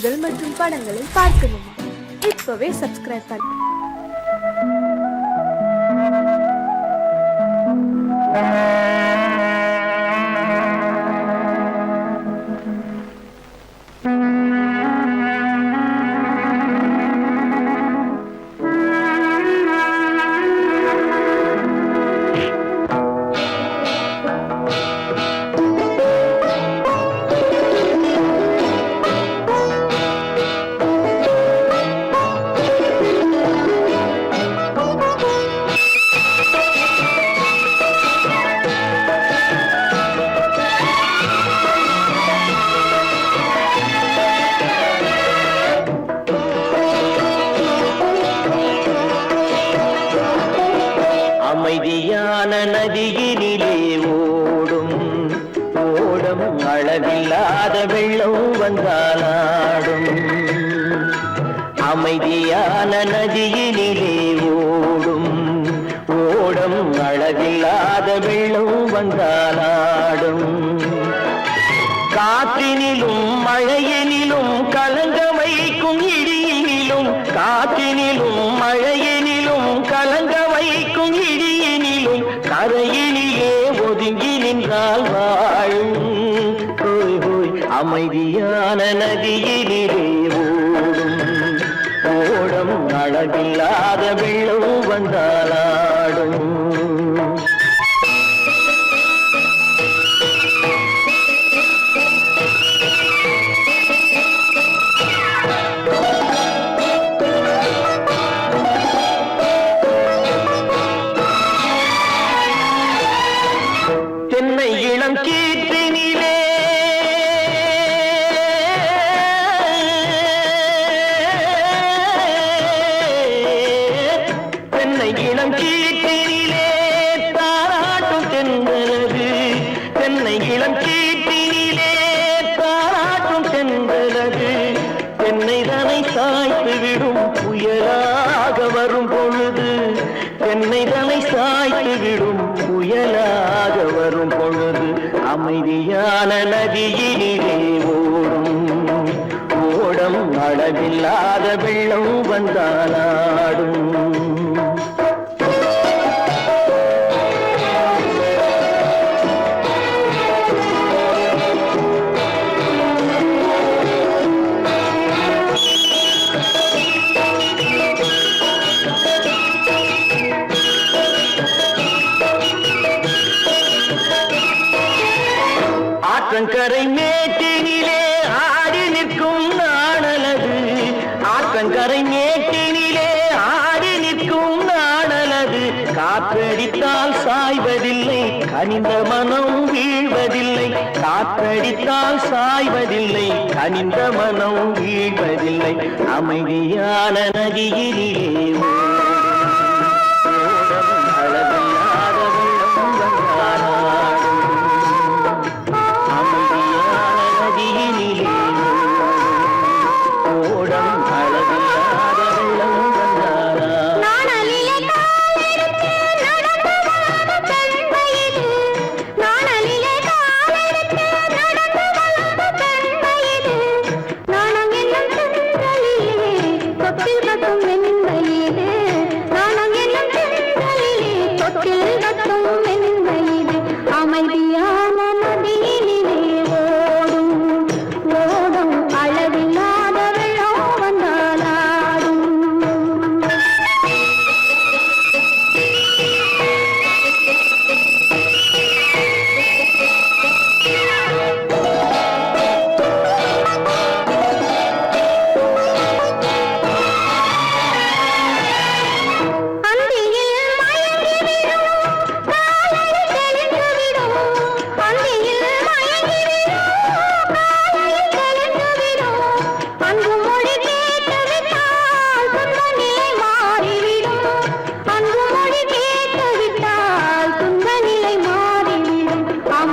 செய்திகள் மற்றும் படங்களை பார்க்கணுமா? இப்பவே சப்ஸ்கிரைப் பண்ணுங்க. அமைதியான நதியினிலே ஓடும் ஓடம் அளவில்லாத வெள்ளம் வந்தாலாடும். அமைதியான நதியினிலே ஓடும் ஓடம் அளவில்லாத வெள்ளம் வந்தாலாடும். காற்றினிலும் மழையினிலும் கலங்க வைக்கும் இடியினிலும், காற்றினிலும் மழையினிலும் கலங்க வைக்கும் இடியினிலும், கரையினிலே ஒதுங்கி நின்றால் வாழும். ஹோய் ஹோய் அமைதியான நதியினிலே ஓடும் ஓடம் அளவில்லாத வெள்ளம் வந்தாலாடும். தென்னை இளம் கீற்றினிலே தென்னை இளம் கீற்றினிலே தாராட்டும் தென்றலது. தென்னை இளம் கீற்றினிலே தாராட்டும் தென்றலது. தென்னைதனை சாய்த்து விடும் புயலாக வரும் பொழுது, தென்னைதனை சாய்த்து விடும் புயலாக வரும் பொழுது, அமைதியான நதியினிலே ஓடும் ஓடம் அளவில்லாத வெள்ளம் வந்தாலாடும். ஆற்றங்கரை மேட்டினிலே ஆடி நிற்கும் நாணலது. ஆற்றங்கரை மேட்டினிலே ஆடி நிற்கும் நாணலது. காற்றடித்தால் சாய்வதில்லை, கனிந்த மனம் வீழ்வதில்லை. காற்றடித்தால் சாய்வதில்லை, கனிந்த மனம் வீழ்வதில்லை. அமைதியான நதியினிலே ஓடும் அளவில்லாத வெள்ளம் வந்தாலாடும். அமைதியான நதியினிலே ஓடம் அளவில்லாத வெள்ளம் வந்தாலாடும்.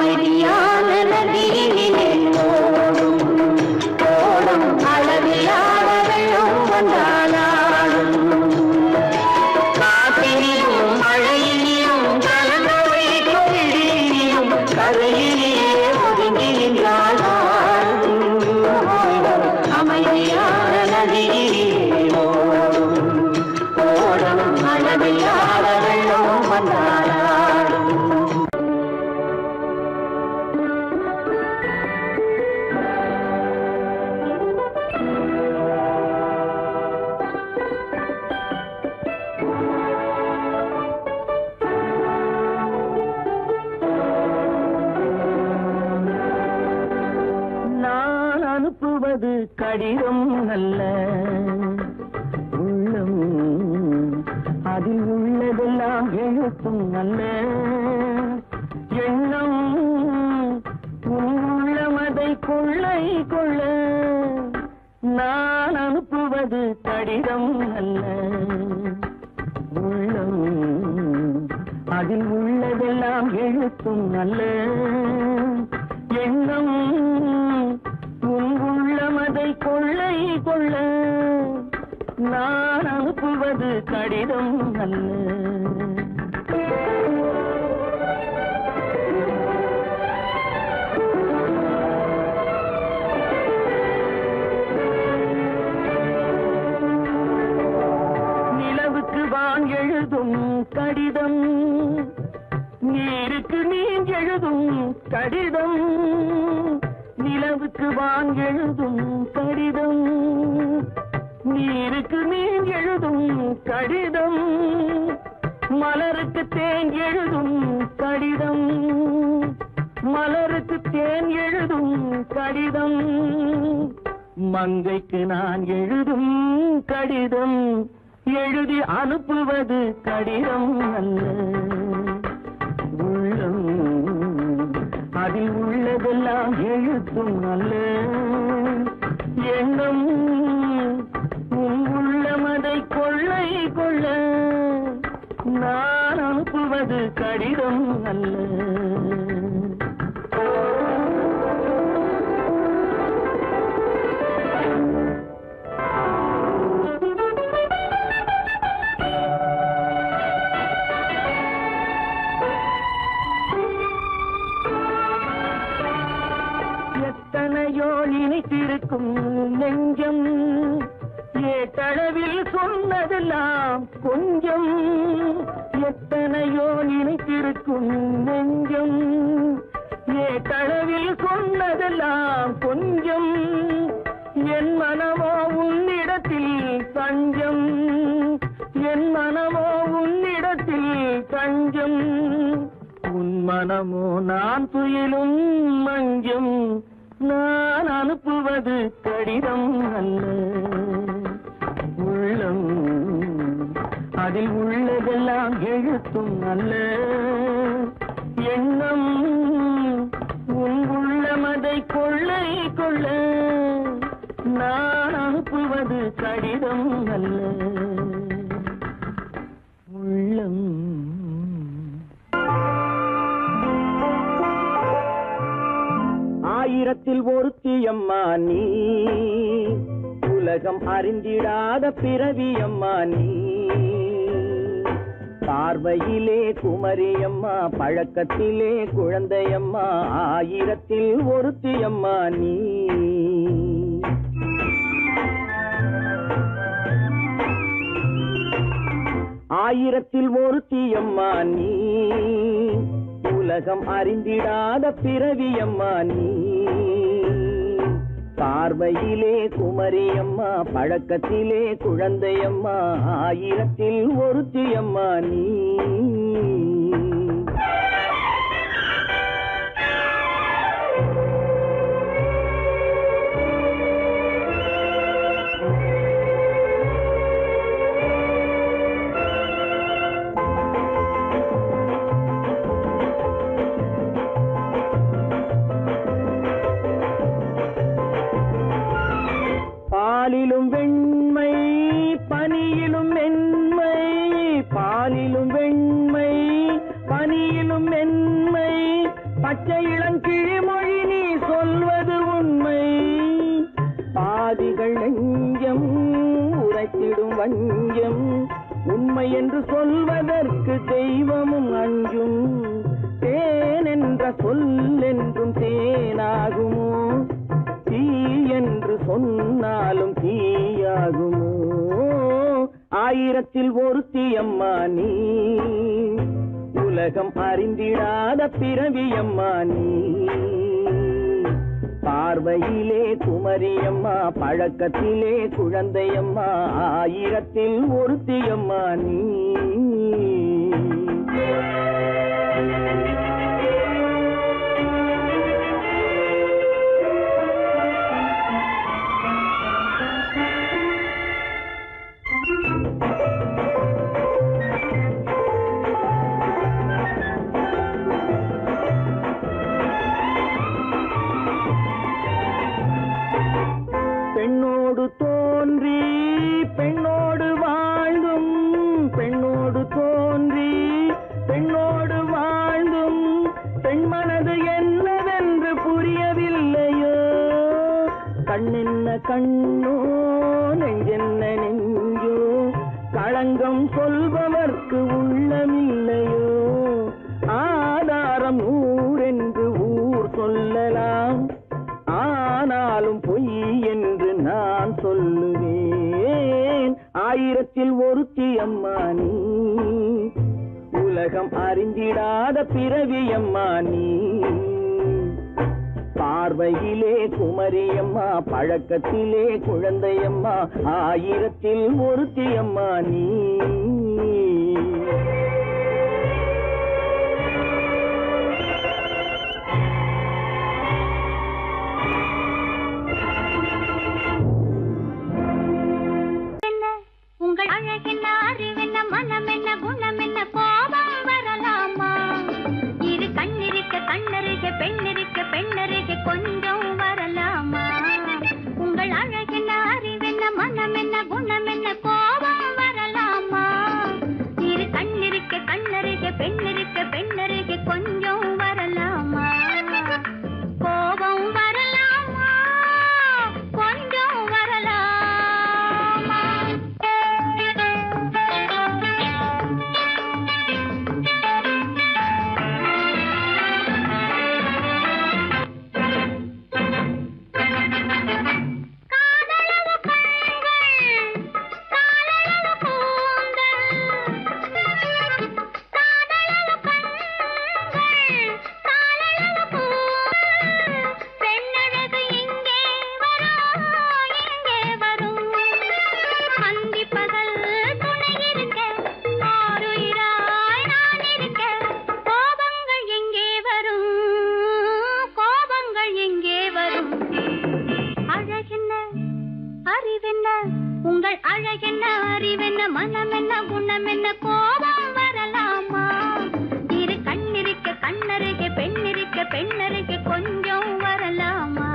அமைதியான நதியினிலே ஓடும் ஓடும் அளவில்லாத வெள்ளம் வந்தாலாடும். கரையிலே ஒதுங்கி நின்றாள் அமைதி அனுப்புவது கடிதம் அல்ல உள்ளம் அதில் உள்ளதெல்லாம் எழுத்தும் அல்ல எண்ணம் உள்ளமதை கொள்ளை கொள்ள நான் அனுப்புவது கடிதம் அல்ல உள்ளம் அதில் உள்ளதெல்லாம் எழுத்தும் அல்ல எண்ணம் உள்ளமதை கொள்ளை கொள்ள நான் அனுப்புவது கடிதம் அல்ல எழுதும் கடிதம் நீருக்கு நீர் எழுதும் கடிதம் நிலவுக்கு வான் எழுதும் கடிதம் நீருக்கு நீர் எழுதும் கடிதம் மலருக்கு தேன் எழுதும் கடிதம் மலருக்கு தேன் எழுதும் கடிதம் மங்கைக்கு நான் எழுதும் கடிதம் எழுதி அனுப்புவது கடிதம் அல்ல உள்ளம் அதில் உள்ளதெல்லாம் எழுத்தும் அல்ல எண்ணம் உள்ளமதை கொள்ளை கொள்ள நான் அனுப்புவது கடிதம் அல்ல நினைத்திருக்கும் நெஞ்சம் ஏட்டளவில் சொன்னதெல்லாம் கொஞ்சம் எத்தனையோ நினைத்திருக்கும் நெஞ்சம் ஏட்டளவில் சொன்னதெல்லாம் கொஞ்சம் என் மனமோ உன்னிடத்தில் தஞ்சம் என் மனமோ உன்னிடத்தில் தஞ்சம் உன் மனமோ நான் துயிலும் மஞ்சம் நான் அனுப்புவது கடிதம் அல்ல உள்ளம் அதில் உள்ளதெல்லாம் எழுத்தும் அல்ல எண்ணம் உள்ளமதை கொள்ளை கொள்ள நான் அனுப்புவது கடிதம் அல்ல உள்ளம் ஆயிரத்தில் ஒருத்தியம்மா நீ உலகம் அறிந்திடாத பிறவியம்மா நீ பார்வையிலே குமரியம்மா பழக்கத்திலே குழந்தையம்மா ஆயிரத்தில் ஒருத்தியம்மா நீ ஆயிரத்தில் ஒருத்தியம்மா நீ உலகம் அறிந்திடாத பிறவியம்மா நீ பார்வையிலே குமரியம்மா பழக்கத்திலே குழந்தையம்மா ஆயிரத்தில் ஒருத்தியம்மா நீ பாலிலும் வெண்மை பனியிலும் மென்மை பாலிலும் வெண்மை பனியிலும் மென்மை பச்சை இளங்கிழிமொழி நீ சொல்வது உண்மை பாதிகள் நெஞ்சம் உரைத்திடும் வஞ்சம் உண்மை என்று சொல்வதற்கு தெய்வமும் அஞ்சும் தேன் என்ற சொல் என்றும் தேனாகுமோ தீ என்று சொன்னாலும் தீயாகுமோ ஆயிரத்தில் ஒருத்தியம்மா நீ உலகம் அறிந்திடாத பிறவியம்மா நீ பார்வையிலே குமரியம்மா பழக்கத்திலே குழந்தையம்மா ஆயிரத்தில் ஒருத்தியம்மா நீ பெண்ணோடு தோன்றி பெண்ணோடு வாழ்ந்தும் பெண்ணோடு தோன்றி பெண்ணோடு வாழ்ந்தும் பெண்மனது என்னவென்று புரியவில்லையோ கண்ணென்ன கண்ணோ நெஞ்சென்ன நெஞ்சோ களங்கம் சொல்பவர்க்கு உள்ளமில்லையோ ஆதாரம் ஊரென்று ஊர் சொல்லலாம் ஆனாலும் பொய் என்று நான் சொல்லுவேன் ஆயிரத்தில் ஒருத்தி அம்மா நீ உலகம் அறிந்திடாத பிறவி அம்மா நீ பார்வையிலே குமரியம்மா பழக்கத்திலே குழந்தையம்மா ஆயிரத்தில் ஒருத்தி அம்மா நீ உங்கள் அழகென்ன அறிவென்ன மனம் என்ன குணம் என்ன கோபம் வரலாமா இரு கண்ணிருக்க கண்ணருக பெண்ணிருக்க பெண்ணருக கொஞ்சம் வரலாமா உங்கள் அழகென்ன அறிவென்ன மனம் என்ன குணம் என்ன கோபம் வரலாமா இரு கண்ணிருக்க கண்ணருக பெண்ணிருக்க பெண்ணருக கொஞ்சம் வரலாமா கோபம் வரலாமா கொஞ்சம் வரலாமா உங்கள் அழகென்ன அறிவென்ன மனம் என்ன குணம் என்ன கோபம் வரலாமா இரு கண்ணிருக்க கண்ணருக பெண்ணிருக்க பெண்ணருக கொஞ்சம் வரலாமா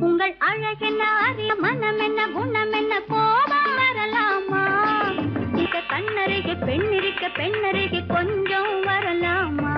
உங்கள் அழகென்ன அறிய மனம் என்ன குணம் என்ன கோபம் வரலாமா இத கண்ணருக பெண்ணிருக்க பெண்ணருக கொஞ்சம் வரலாமா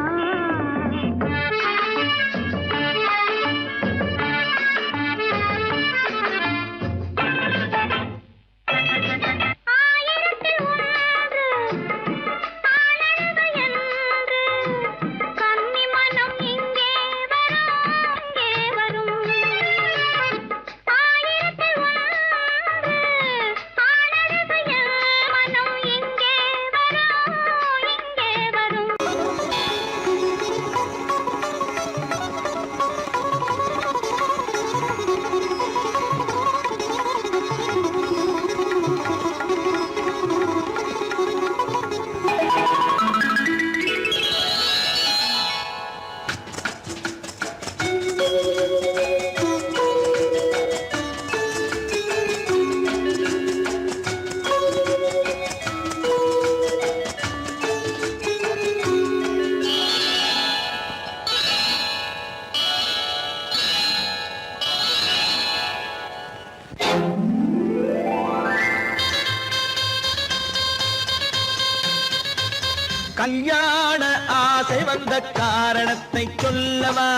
கல்யாண ஆசை வந்த காரணத்தை சொல்லவா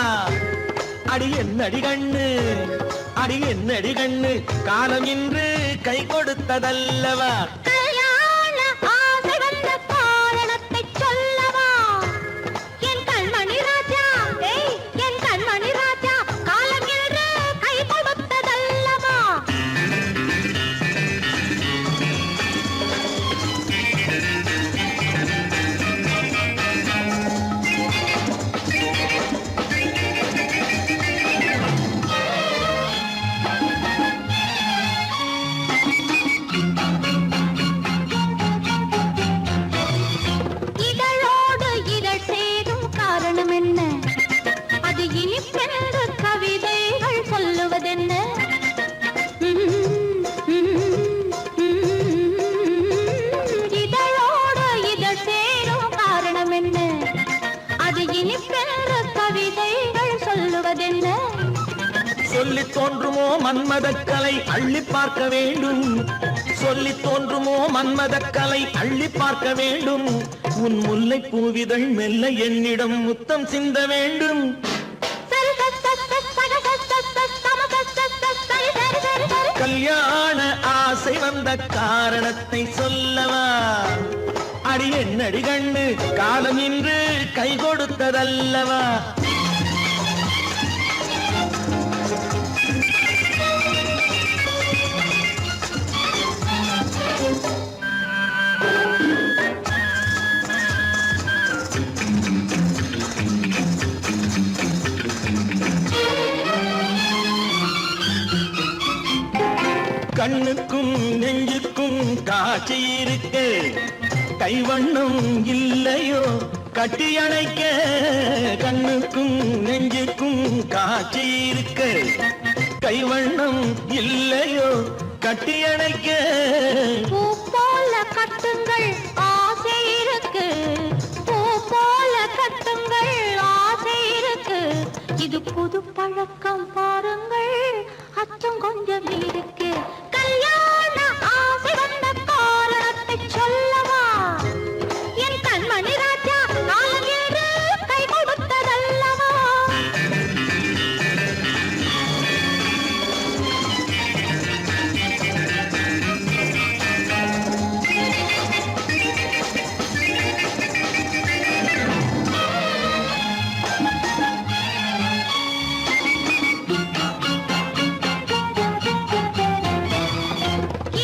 அடி என்னடி கண்ணு அடி என்னடி கண்ணு காலம் இன்று கை கொடுத்ததல்லவா சொல்வதென்ன? சொல்லி தோன்றுமோ மன்மதக்கலை அள்ளி பார்க்க வேண்டும், சொல்லி தோன்றுமோ மன்மதக்கலை அள்ளி பார்க்க வேண்டும். உன் முல்லை பூவிதழ் மெல்ல என்னிடம் முத்தம் சிந்த வேண்டும். கல்யாண ஆசை வந்த காரணத்தை சொல்லவா? அடி என்னடி கண்ணு காலம் இன்று கை கொடுத்ததல்லவா? கண்ணுக்கும் நெஞ்சுக்கும் காட்சி இருக்கு, கைவண்ணம் இல்லையோ கட்டி அணைக்க. கண்ணுக்கும் நெஞ்சுக்கும் காட்சி இருக்கு, கைவண்ணம் இல்லையோ கட்டி அணைக்க. பூ போல கட்டுங்கள் ஆசை இருக்கு, பூ போல கட்டுங்கள் ஆசை இருக்கு. இது புது பழக்கம் பாருங்கள், அச்சம் கொஞ்சம் இருக்கு. கல்யாண ஆசை வந்த காரணத்தை சொல்லவா? என் கண்மணி ராஜா காலம் ஏறு கை கொடுத்ததல்லவா?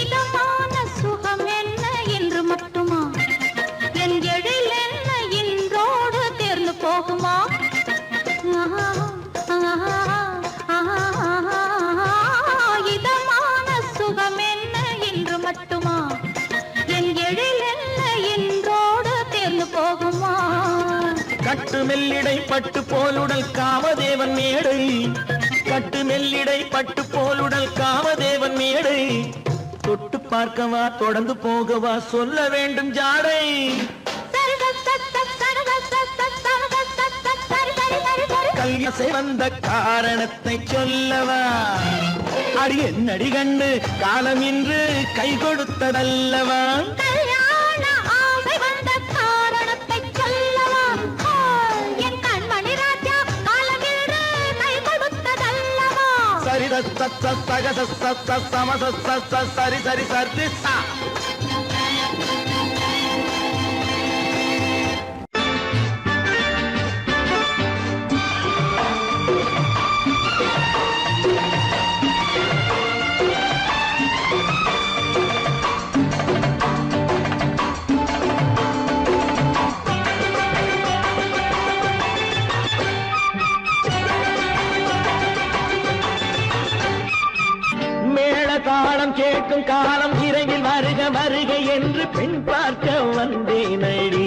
இதமான சுகம் என்ன என்று மட்டுமா? என் எழில் என்ன என்றோடு தேர்ந்து போகுமா? கட்டு மெல்லிடை பட்டு போலுடல் காமதேவன் மேடை, கட்டு மெல்லிடை பட்டு போலுடல் காமதேவன் மேடை. தொட்டு பார்க்கவா தொடர்ந்து போகவா சொல்ல வேண்டும் ஜாடை. கல்யாணம் வந்த காரணத்தை சொல்லவா? அடி என்னடி கண்டு காலம் இன்று கை கொடுத்ததல்லவா? கல்யாண ஆசை வந்த காரணத்தை சொல்லவா? என் கண்மணி ராஜா காலம் இன்று கை கொடுத்ததல்லவா? சரி சரி சரி சரி சா. காலம் கேட்கும் காலம் இரவில் வருக வருக என்று பெண் பார்க்க வந்தேனடி.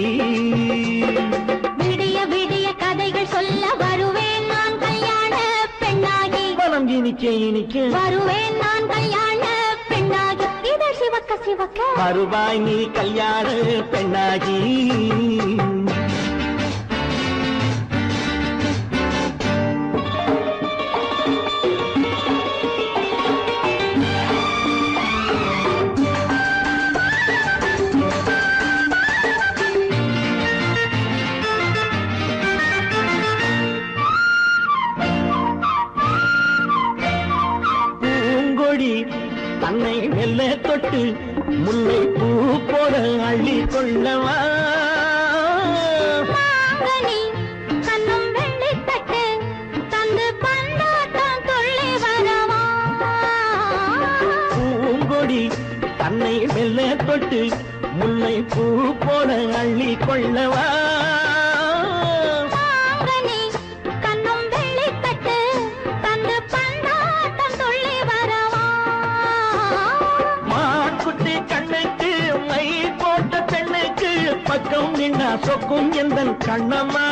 விடிய விடிய கதைகள் சொல்ல வருவேன் நான் கல்யாண பெண்ணாகி. மனம் இனிக்க இனிக்க வருவேன் நான் கல்யாண பெண்ணாகி. இதழ் சிவக்க சிவக்க வருவாய் நீ கல்யாண பெண்ணாகி. தன்னை மெல்ல தொட்டு முல்லை பூ போல அள்ளி கொள்ளவா? கண்ணும் வெள்ளி தட்டு தந்து பந்தாட்டம் துள்ளி வரவா? பூங்கொடி தன்னை மெல்ல தொட்டு முல்லை பூ போல அள்ளி கொள்ளவா? பக்கம் நின்னா சொக்கும் எந்தன் கண்ணம்மா.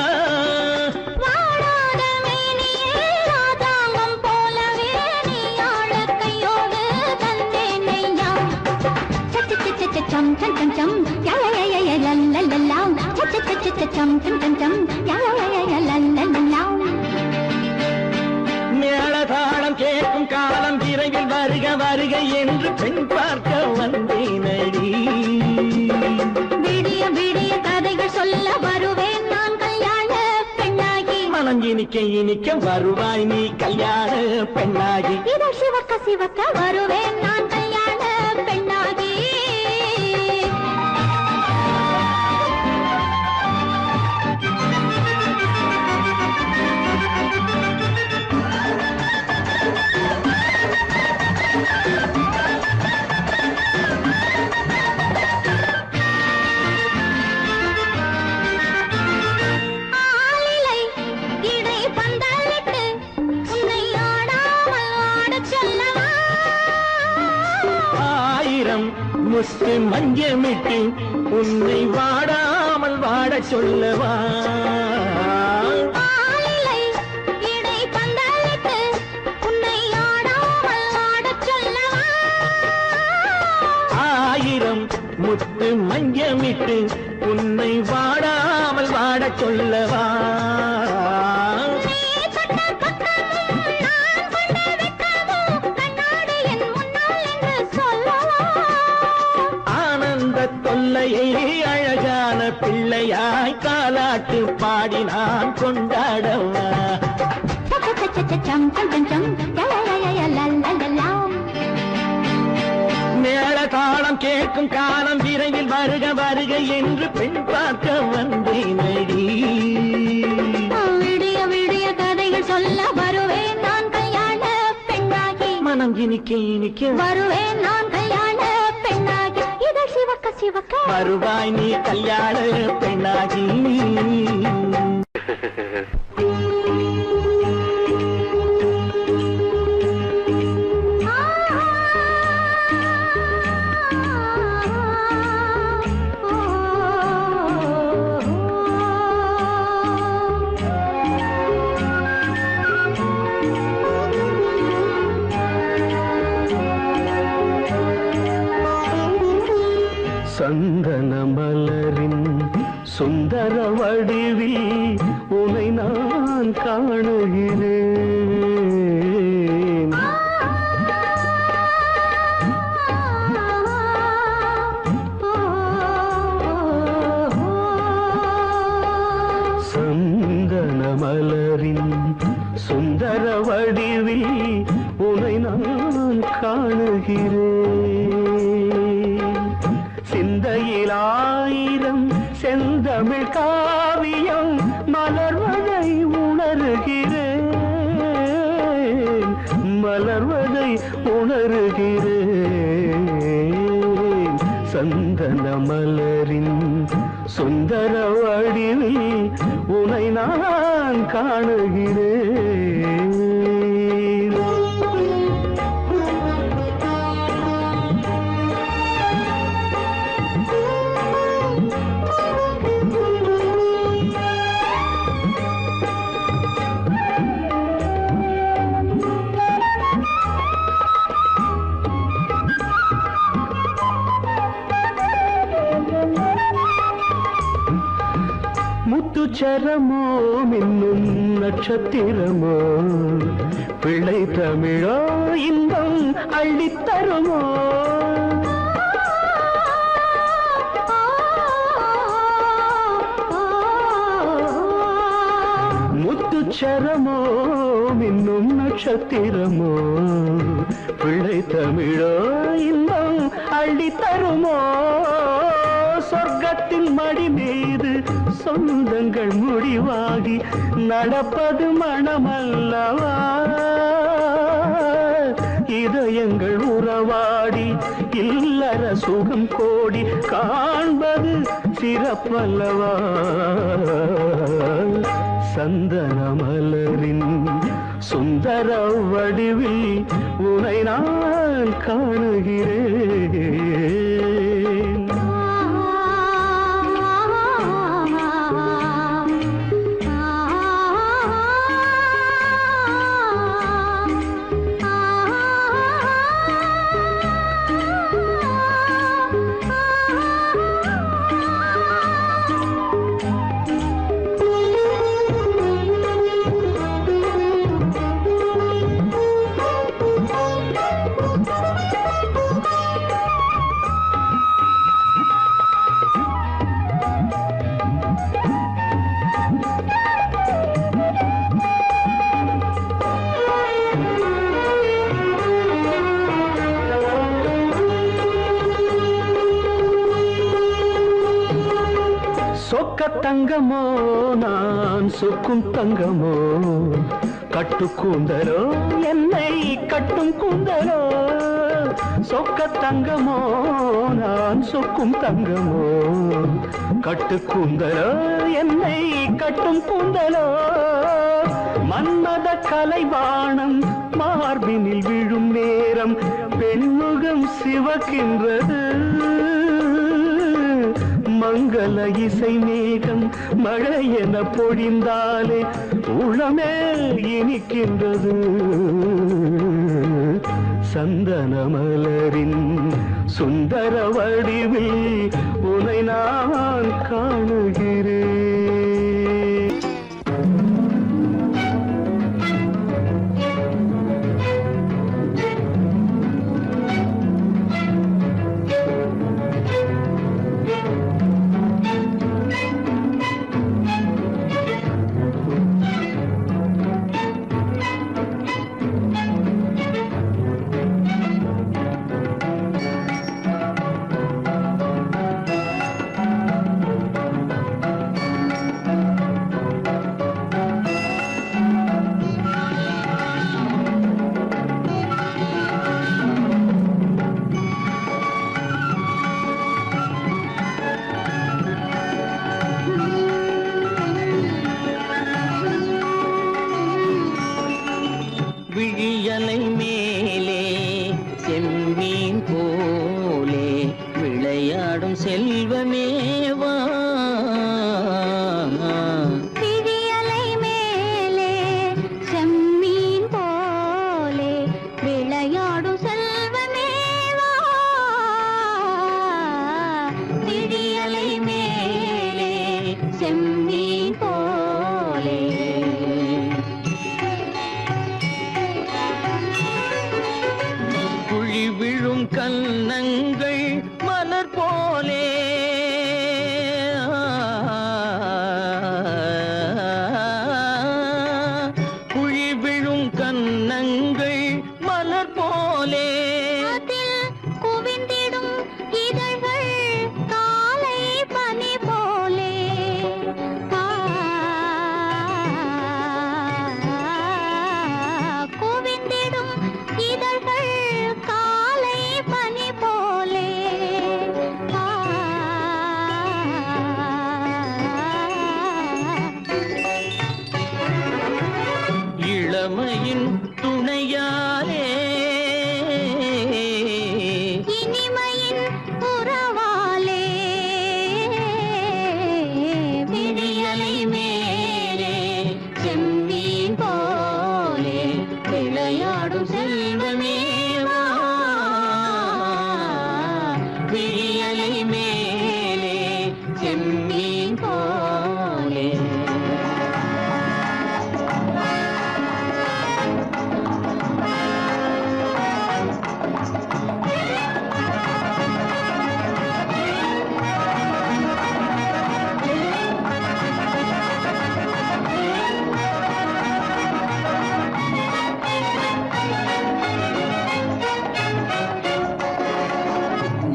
வாடாத மேனியே ராதாங்கம் போலவே நீ ஆழ கையோடு தந்தேன் நெய்யா. சம் சம் சம் சம் யா யா யா யா லல்லல்லா. சம் சம் சம் சம் யா யா யா யா லல்லல்லா. விரைவில் வருக வருக என்று பெண் பார்க்க வந்தேனடி. விடிய விடிய கதைகள் சொல்ல வருவேன் நான் கல்யாண பெண்ணாகி. மனம் இனிக்க இனிக்க வருவாய் நீ கல்யாண பெண்ணாகி. இதழ் சிவக்க சிவக்க வருவேன் நான் கல்யாண பெண்ணாகி. ஆலிலை இடை பந்தலிட்டு உன்னை ஆடாமல் ஆடச் சொல்லவா. ஆயிரம் முத்து மஞ்சமிட்டு உன்னை வாடாமல் வாடச் சொல்லவா. ஆலிலை இடை பந்தலிட்டு உன்னை ஆடாமல் ஆடச் சொல்லவா. ஆயிரம் முத்து மஞ்சமிட்டு உன்னை வாடாமல் வாடச் சொல்லவா. நீ தொட்ட பக்கமும் நான் கொண்ட வெட்கமும் கண்ணாடி என் முன்னால் என்று சொல்லவா. ஆனந்த தொல்லையை அழகான பிள்ளையாய் காலாட்டு பாடி நான் கொண்டாடவா. சம் சம் சம் சம் லலலலலலலலலா. மேள தாளம் கேட்கும் காலம் விரைவில் வருக வருக என்று பெண் பார்க்க வந்தேனடி. விடிய விடிய கதைகள் சொல்ல வருவேன் நான் கல்யாண பெண்ணாகி. மனம் இனிக்க இனிக்க வருவேன் நான் கல்யாண பெண்ணாகி. இதழ் சிவக்க சிவக்க வருவாய் நீ கல்யாண பெண்ணாகி. சந்தன மலரின் சுந்தர வடிவில் உனை நான் காணுகிறேன். சந்தன மலரின் சுந்தர வடிவில் உனை நான் காணுகிறேன். சிந்தையில் ஆயிரம் செந்தமிழ் காவியம் மலர்வதை உணர்கிறேன். மலர்வதை உணர்கிறேன். சந்தன மலரின் சுந்தர வடிவில் உனை நான் காணுகிறேன். முத்துச்சரமோ மின்னும் நட்சத்திரமோ பிள்ளை தமிழோ இன்பம் அள்ளித்தருமோ. முத்துச்சரமோ மின்னும் நட்சத்திரமோ பிள்ளை தமிழோ இன்பம் அள்ளித்தருமோ. சொர்க்கத்தின் மடி மீது சொந்தங்கள் முடிவாகி நடப்பது மனமல்லவா. இதயங்கள் உறவாடி இல்லற சுகம் கோடி காண்பது சிறப்பல்லவா. சந்தன மலரின் சுந்தர வடிவில் உனை நான் காணுகிறேன். சொக்க தங்கமோ நான் சொக்கும் தங்கமோ கட்டு கூந்தலோ என்னை கட்டும் கூந்தலோ சொக்க தங்கமோ நான் சொக்கும் தங்கமோ கட்டு கூந்தலோ என்னை கட்டும் கூந்தலோ மன்மத கலைவாணம் மார்பினில் விழும் நேரம் பெண்முகம் சிவக்கின்றது மங்கள இசை மேகம் மழை என பொழிந்தாலே உளமே இனிக்கின்றது சந்தன மலரின் சுந்தர வடிவில் உனை நான் காணுகிறேன். விழியலை மேலே செம்மீன் போலே விளையாடும் செல்வமேவா விழியலை மேலே செம்மீன் போலே விளையாடும் செல்வமேவா விழியலை மேலே செம்மீன் போலே குழி விழும் கன்னங்கள் மலர் போலே குழி விழும் கன்னங்கள் மலர் போலே அதில் குவிந்திடும் இதழ்கள் காலை பனி போலே குவிந்திடும் இதழ்கள் காலை பனி போலே இளமையின் துணையாலே இனிமையின் உறவாலே விழியலை மேலே செம்மீன் போலே விளையாடும் செல்வமேவா விழியலை மேலே செம்மீன் போலே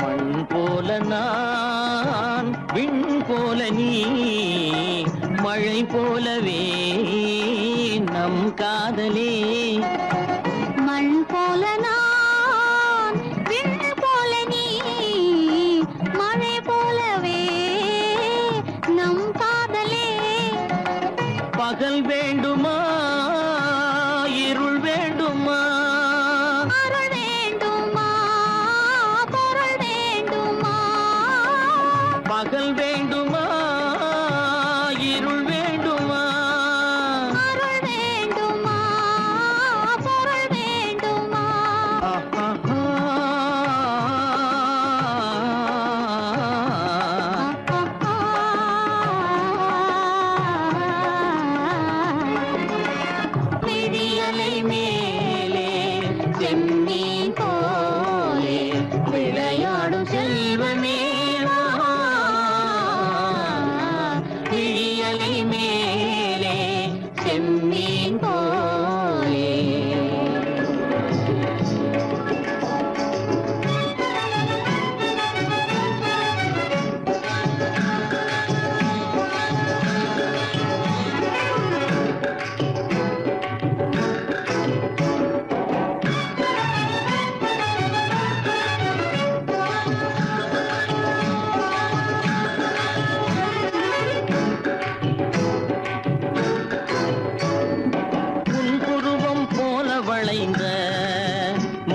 மண் போல நான் விண் போல நீ மழை போலவே நம் காதலே மண் போல நான் விண் போல நீ மழை போலவே நம் காதலே பகல் வேண்டுமா இருள் வேண்டுமா அருள் வேண்டுமா பொருள் வேண்டுமா பகல் வேண்டுமா இருள் வேண்டுமா அருள் வேண்டுமா பொருள் வேண்டுமா விழியலை மேலே செம்மீன் போலே விளையாடும் செல்வமேவா விழியலை மேலே செம்மீன் போலே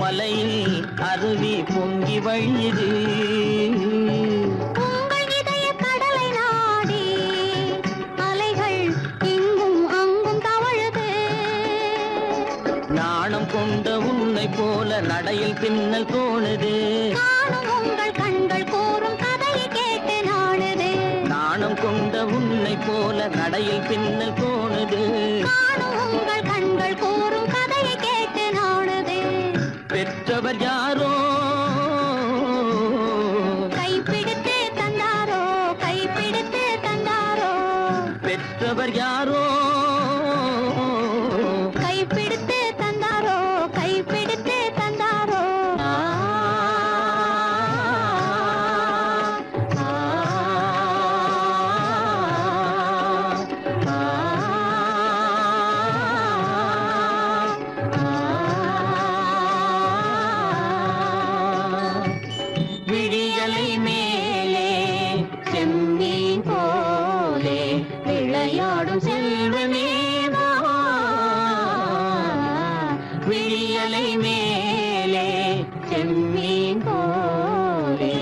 மலையில் அருவி பொங்கி வழியுது. உங்கள் இதய கடலை நாடி அலைகள் இங்கும் அங்கும் தவழுது. நாணம் கொண்ட உன்னை போல நடையில் பின்னல் தோணுது. காணும் உங்கள் கண்கள் கூறும் கதையை கேட்டு நாடுது. நாணம் கொண்ட உன்னை போல நடையில் பின்னல் தோணுது. காணும் உங்கள் கண்கள் கூறும் கதையை கேட்டு நாடுது. பெற்றவர் யாரோ கைப்பிடித்து தந்தாரோ கைப்பிடித்து தந்தாரோ. பெற்றவர் யாரோ கைப்பிடித்து தந்தாரோ கைப்பிடித்து தந்தாரோ. விழியலை மேலே செம்மீன் போலே விளையாடும் செல்வமேவா. விழியலை மேலே செம்மீன் போலே.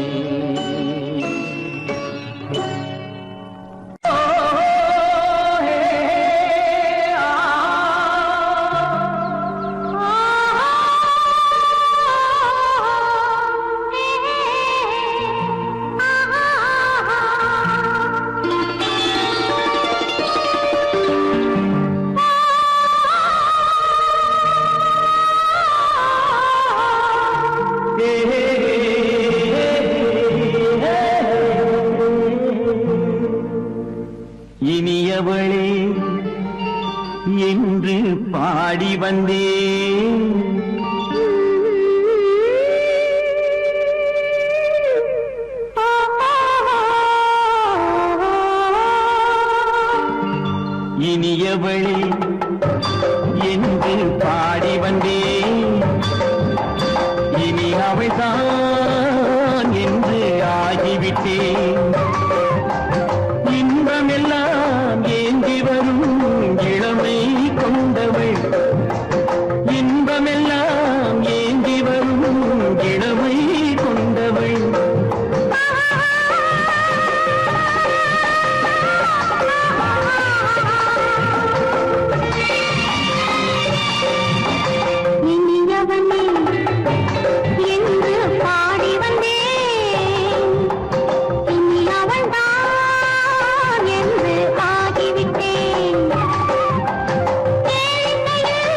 இனியவளே என்று பாடி வந்தேன். இனியவளே என்று பாடி வந்தேன். இனி அவள்தான் என்று ஆகிவிட்டேன். இன்பமெல்லாம் ஏந்தி வரும் இளமை கொண்டவள். இன்பமெல்லாம் ஏந்தி வரும் இளமை கொண்டவள். இனியவனே என்று பாடி வந்தேன். இனி அவள்தான் என்று ஆகிவிட்டேன். கேளிக்கையில்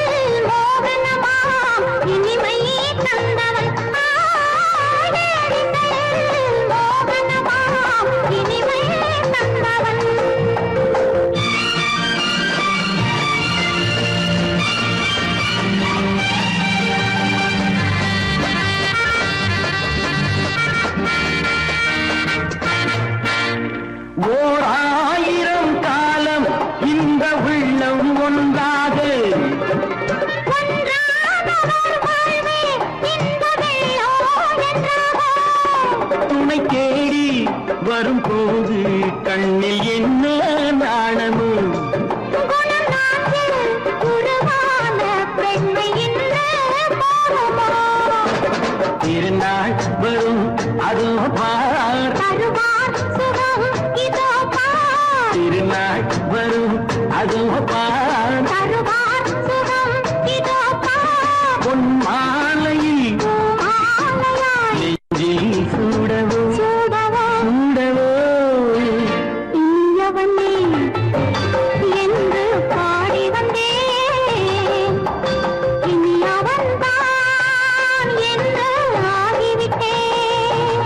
மோகனமாம் இனிமை தந்தவன். கேளிக்கையில் மோகனமாம் இனிமை தந்தவன். ஓர் ஆயிரம் காலம் இந்த உள்ளம் ஒன்றாக துணை தேடி வரும்போது கண்ணில் என்ன நாணமும். திருநாள் வரும் அதோ பார். திருநாள் வரும் அதோ பார். பொன் மாலையில் நெஞ்சில் சூடவோ சூடவோ. என்று பாடி வந்தேன். இனி அவன்தான் என்று ஆகிவிட்டேன்.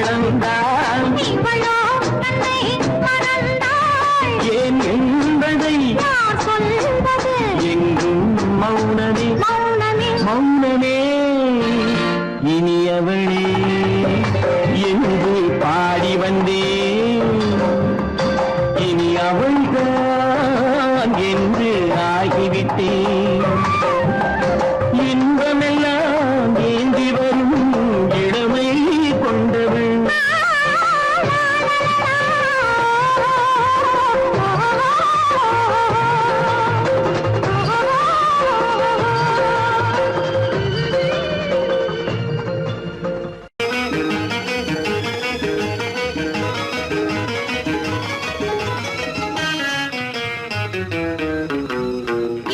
பிறந்தாள் இவளோ தன்னை மறந்தாள் ஏன் என்பதை யார் சொல்வது எங்கும் மௌனமே மௌனமே மௌனமே இனியவளே என்று பாடி வந்தேன் இனி அவள்தான் என்று ஆகிவிட்டேன் இன்பமெல்லாம் ஏந்தி வரும் இளமை கொண்டவள்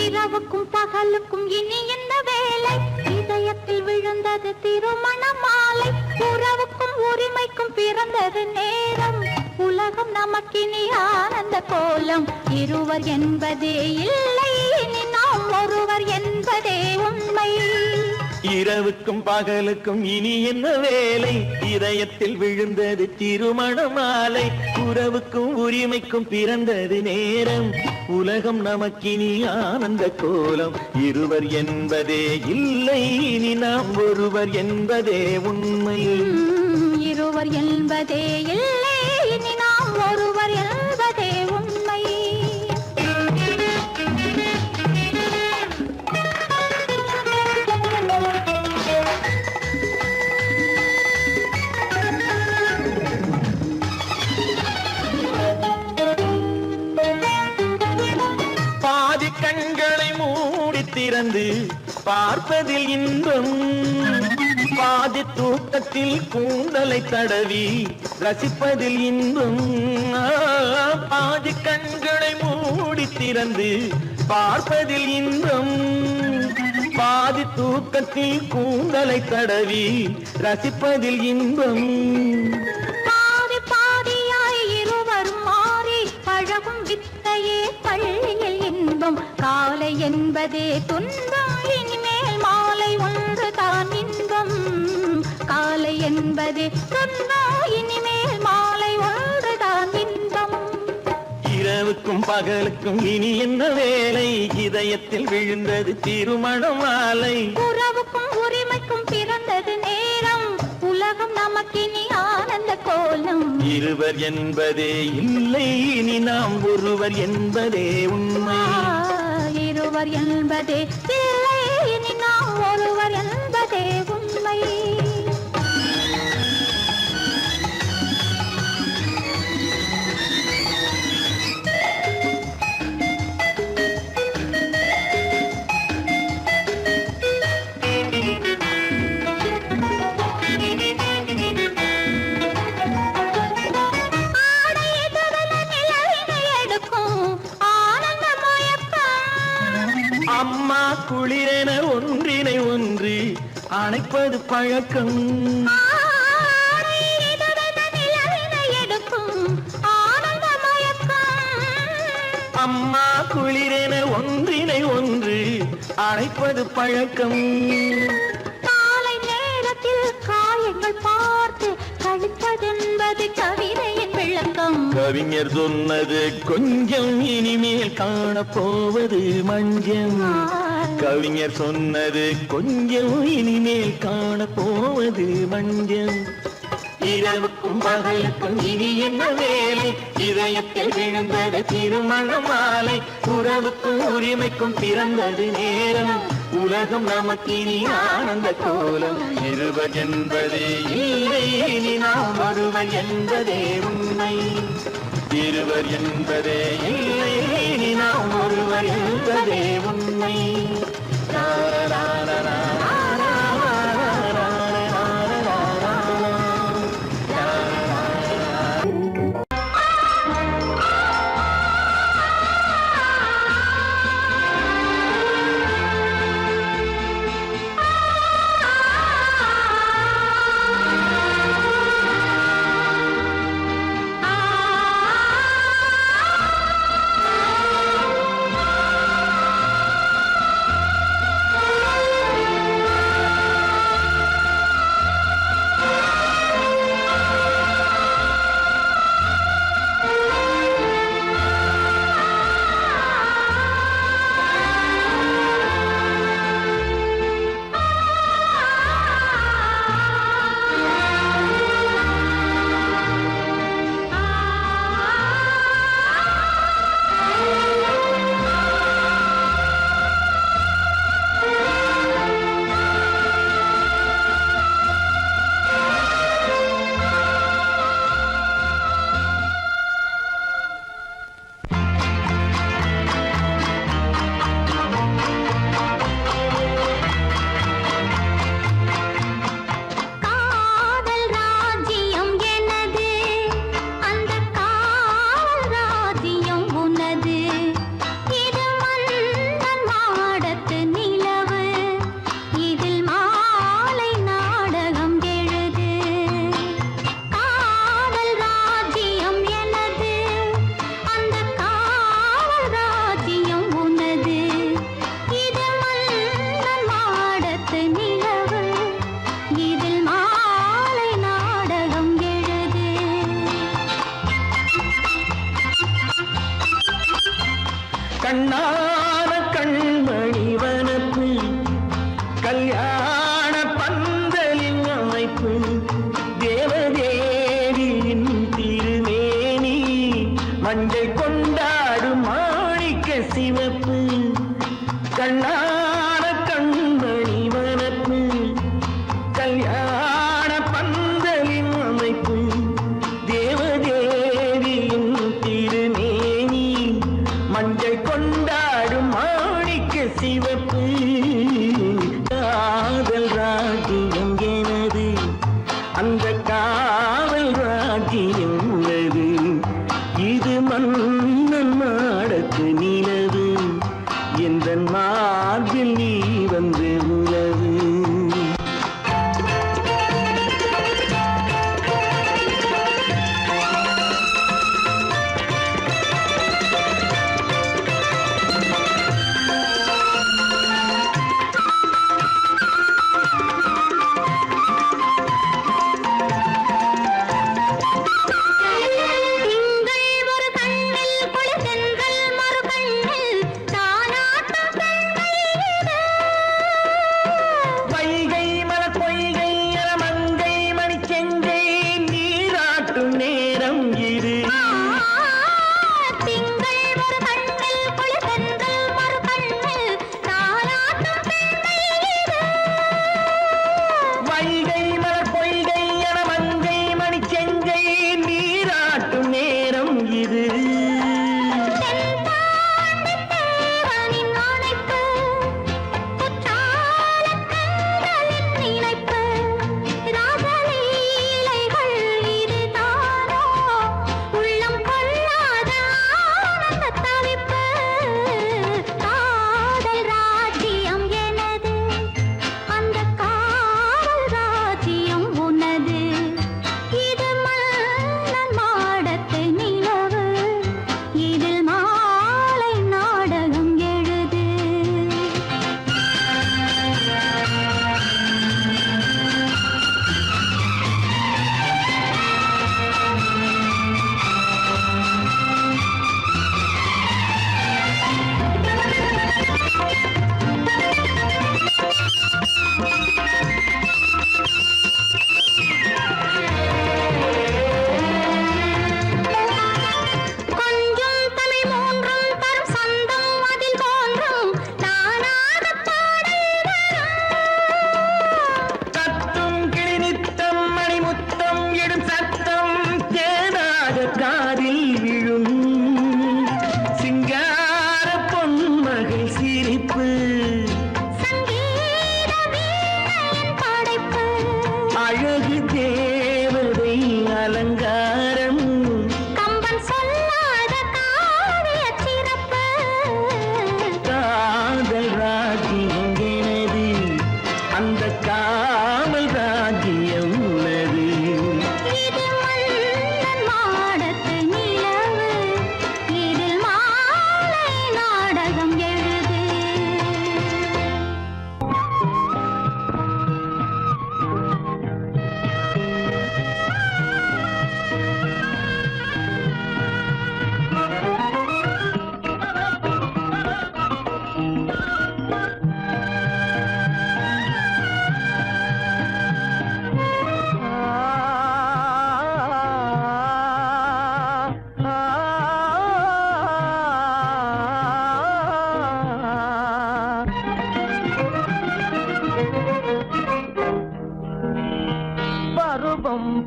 இரவுக்கும் பகலுக்கும் இனி என்ன வேலை இதயத்தில் விழுந்தது திருமண மாலை உறவுக்கும் உரிமைக்கும் பிறந்தது நேரம் உலகம் நமக்கினி ஆனந்த கோலம் இருவர் என்பதே இல்லை இனி நாம் ஒருவர் என்பதே உண்மை இரவுக்கும் பகலுக்கும் இனி என்ன வேலை இதயத்தில் விழுந்தது திருமண மாலை உறவுக்கும் உரிமைக்கும் பிறந்தது நேரம் உலகம் நமக்கினி ஆனந்த கோலம் இருவர் என்பதே இல்லை இனி நாம் ஒருவர் என்பதே உண்மை இருவர் என்பதே இல்லை இனி நாம் ஒருவர் என்பதே உண்மை பாதி கண்களை மூடி திறந்து பார்ப்பதில் இன்பம் பாதி தூக்கத்தில் கூந்தலை தடவி ரசிப்பதில் இன்பம் பாதி கண்களை மூடி திறந்து பார்ப்பதில் இன்பம் பாதி தூக்கத்தில் கூந்தலை தடவி ரசிப்பதில் இன்பம் பாதி பாதியாய் இருவரும் மாறி பழகும் வித்தையே பள்ளியில் இன்பம் காலை என்பதே துன்பம் இனிமேல் மாலை ஒன்று தான் இன்பம் காலை என்பதே துன்பம் இனிமேல் மாலை ஒன்று தான் இன்பம் இரவுக்கும் பகலுக்கும் இனி என்ன வேலை இதயத்தில் விழுந்தது திருமண மாலை உறவுக்கும் உரிமைக்கும் பிறந்தது நேரம் உலகம் நமக்கினி ஆனந்த கோலம் இருவர் என்பதே இல்லை இனி நாம் ஒருவர் என்பதே உண்மை இருவர் என்பதே இல்லை இனி நாம் ஒருவர் என்பதே உண்மை ஆடை எதிரில நிலவினை எடுக்கும் ஆனந்த மயக்கம் அம்மா குளிரென ஒன்றினை ஒன்று அணைப்பது பழக்கம் ஆடை எதிரில நிலவினை எடுக்கும் ஆனந்த மயக்கம் அம்மா குளிரென ஒன்றினை ஒன்று அணைப்பது பழக்கம் காலை நேரத்தில் காயங்கள் பார்த்து கழிப்பதென்பது கவிதையின் விளக்கம் கவிஞர் சொன்னது கொஞ்சம் இனிமேல் காணப்போவது மஞ்சம் கவிஞர் சொன்னது கொஞ்சம் இனிமேல் காணப்போவது மஞ்சம் இரவுக்கும் பகலுக்கும் இனி என்ன வேலை இதயத்தில் விழுந்தது திருமண மாலை உறவுக்கும் உரிமைக்கும் பிறந்தது நேரம் உலகம் நமக்கினி ஆனந்த கோலம் இருவர் என்பதே இல்லை இனி நாம் ஒருவர் என்பதே உண்மை இருவர் என்பதே இல்லை இனி நாம் ஒருவர் என்பதே உண்மை கண்ணான கண்மணி வனப்பு கல்யாண பந்தலின் அமைப்பு தேவதேவியின் திருமேனி மஞ்சள் கொண்டாடும் மாணிக்க சிவப்பு கண்ணான கண்மணி வனப்பு கல்யாண பந்தலின் அமைப்பு தேவதேவியின் திருமேனி மஞ்சள் கொண்டாடும் மாணிக்க சிவப்பு காதல் ராஜ்யம் எனது அந்த காவல் ராஜ்யம் உள்ளது இது மன்னன் நாடத்து நிலவு எந்த மார்பில் நீ வந்து உலவு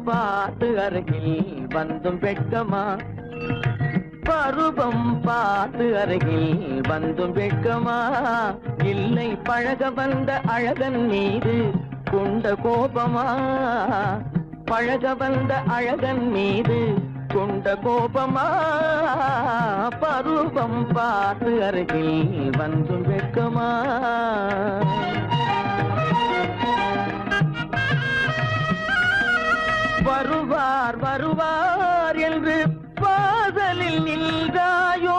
பார்த்து அருகில் வந்தும் வெட்கமா பருவம் பார்த்து அருகில் வந்தும் வெட்கமா இல்லை பழக வந்த அழகன் மீது கொண்ட கோபமா பழக வந்த அழகன் மீது கொண்ட கோபமா பருவம் பார்த்து அருகில் வந்தும் வெட்கமா வருவார் வருவார் என்று வாசலில் நின்றாயோ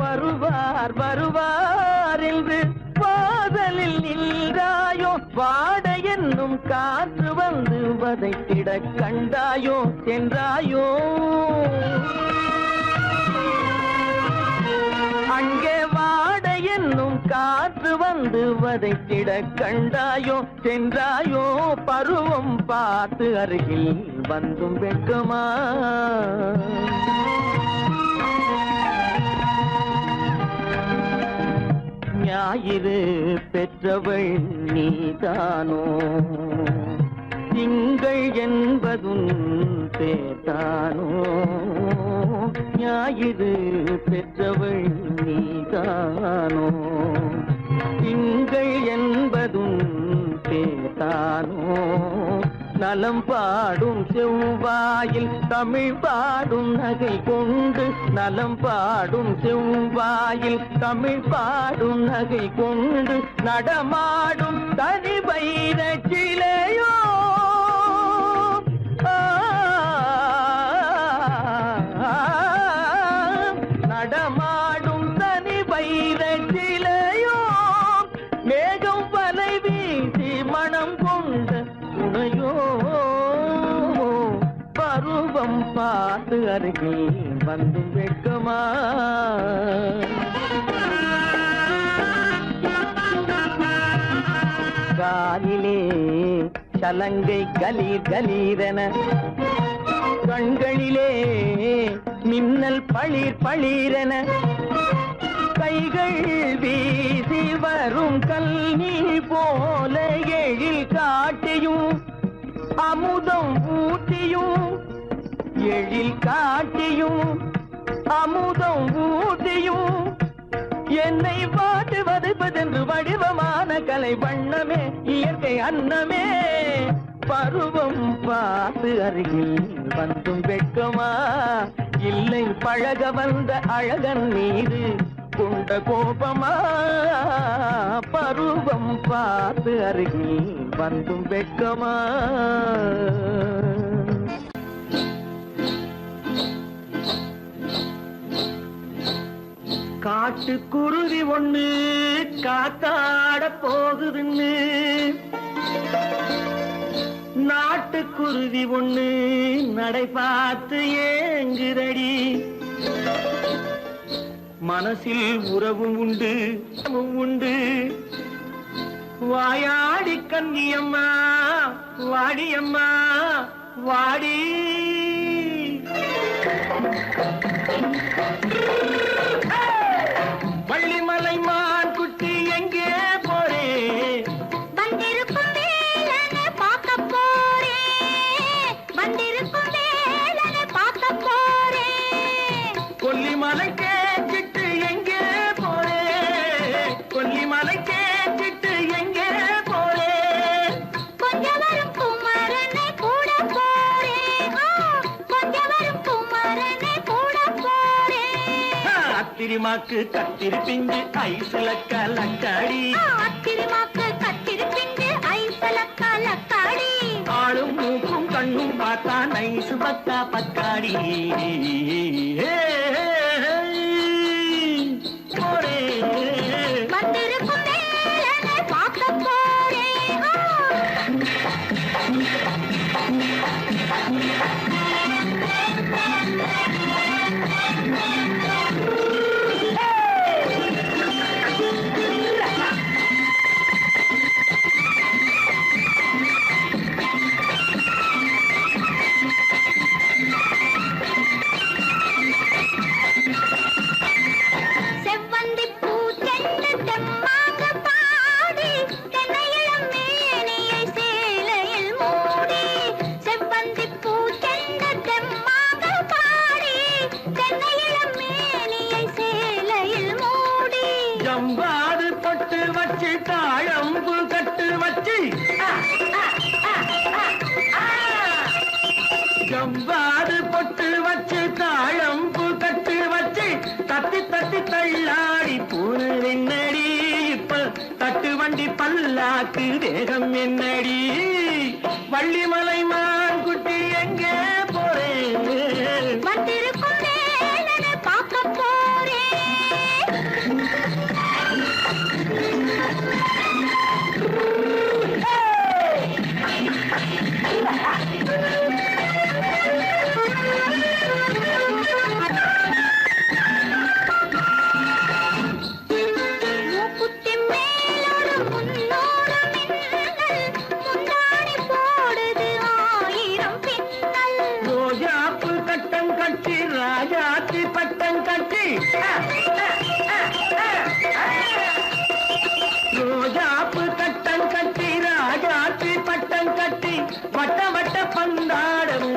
வருவார் வருவார் என்று வாசலில் நின்றாயோ வாட என்ன என்னும் காற்று வந்து வதைத்திட கண்டாயோ சென்றாயோ அங்கே வாட என்னும் காற்று வந்து வதைத்திட கண்டாயோ சென்றாயோ பருவம் பார்த்து அருகில் வந்தும் வெட்கமா ஞாயிறு பெற்றவள் நீதானோ திங்கள் என்பதும் பேத்தானோ ஞாயிறு பெற்றவள் நீதானோ திங்கள் என்பதும் பேத்தானோ நலம் பாடும் செவ்வாயில் தமிழ் பாடும் நகை கொண்டு நலம் பாடும் செவ்வாயில் தமிழ் பாடும் நகை கொண்டு நடமாடும் தனி வைர சிலையோ நடமாடும் தனி வைர சிலையோ மேகம் வலை வீசி மனம் கொண்ட துணையோ பருவம் பார்த்து அருகில் வந்து வெட்கமா காலிலே சலங்கை கலீர் கலீரென கண்களிலே மின்னல் பளிர் பளிரென கைகள் வீசி வரும் கல்வி போல எழில் காட்டியும் அமுதம் ஊட்டியும் எழில் காட்டியும் அமுதம் ஊட்டியும் என்னை பாட்டு வதைப்பதென்று வடிவமான கலை வண்ணமே இயற்கை அன்னமே பருவம் பார்த்து அருகில் வந்தும் வெட்கமா இல்லை பழக வந்த அழகன் மீது கொண்ட கோபமா பருவம் பார்த்து அருகில் வந்தும் வெட்கமா காட்டுக்குருவி ஒண்ணு காத்தாட போகுதுன்னு நாட்டுக்குருவி ஒண்ணு நடை பார்த்து ஏங்குதடி மனசில் உறவும் உண்டு உண்டு வாயாடி கன்னியம்மா வாடியம்மா வாடி வள்ளிமலை மான் குட்டி எங்கே போறே வந்திருக்கும் வேலனை பார்க்க போறேன் வந்திருக்கும் வேலனை பார்க்க போறேன் கொல்லிமலை கேட்டுட்டு எங்கே போறே கொல்லிமலை கேட்டுட்டு எங்கே போறே கொஞ்சம் வரும் குமரனை கூட போறேன் கொஞ்சம் வரும் குமரனை கூட போறேன் அத்திரிமாக்கு கத்திரி பிஞ்சு ஐசுல கலக்காடி அத்திரிமாக்கு கத்திரி பிஞ்சு ஐசுல கலக்காடி ஆளும் மூக்கும் கண்ணும் பார்த்தா நைசு பக்கா பக்காடி போரே வந்திருக்கும் வேலனை பார்க்க போறேன் செவ்வந்தி பூ தென்ன தெம்மாக பாடி தென்னையிளம் மேனியை சேலையில் மூடி செவ்வந்தி பூ தென்ன தெம்மாக பாடி தென்னையிளம் மேனியை சேலையில் மூடி ஜம்பாது பொட்டு வச்சு தாழம்பு கட்டு வச்சு ஜம்பாது பொட்டு வச்சு தாழம்பு கட்டு வச்சு தட்டி தட்டி தள்ளாடி பூனு என்னடி இப்ப தட்டு வண்டி பல்லாக்கு தேகம் என்னடி வள்ளிமலை மான் குட்டி எங்கே போறேன் வந்திருக்கும் வேலனை பார்க்க போறேன்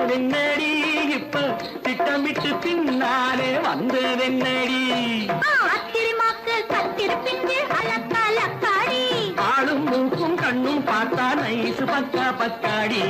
வந்ததென்னடி இப்ப திட்டமிட்டு பின்னாலே வந்ததென்னடி அத்திரிமாக்கு கத்திருப்பிஞ்சு அலக்காடி ஆளும் மூக்கும் கண்ணும் பார்த்தா நைசு பக்கா பக்காடி